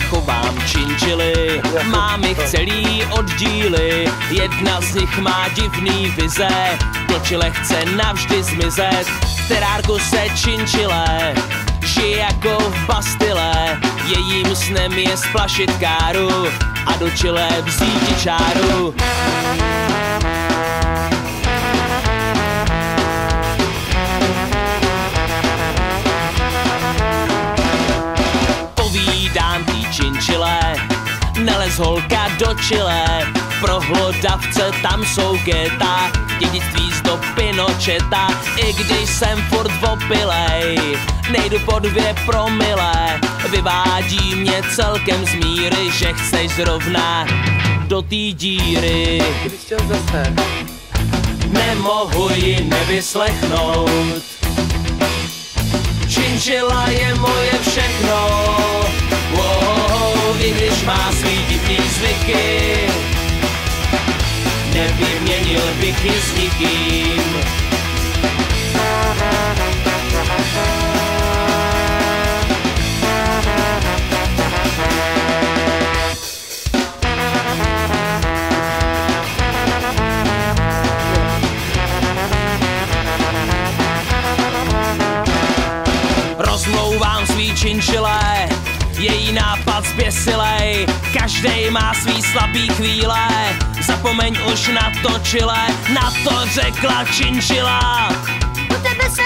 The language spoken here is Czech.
chovám činčily, mám jich celý oddíly, jedna z nich má divný vize, do čile chce navždy zmizet. V terárku se činčile žije jako v Bastile, jejím snem je splašit káru a do čile vzít čáru. Povídám tý činčile, nelez holka do čile, pro hlodavce tam jsou geta, dědictví z do Pinocheta. I když jsem furt opilej, nejdu po 2 promile, vyvádí mě celkem z míry, že chceš zrovna do té díry. Nemohu ji nevyslechnout, činčila je moje všechno, i když má svý divný zvyky, nevyměnil bych ji s nikým. Rozmlouvám svý činčile, její nápad zběsilej, každej má svý slabý chvíle, zapomeň už na to čile, na to řekla činčila. U tebe se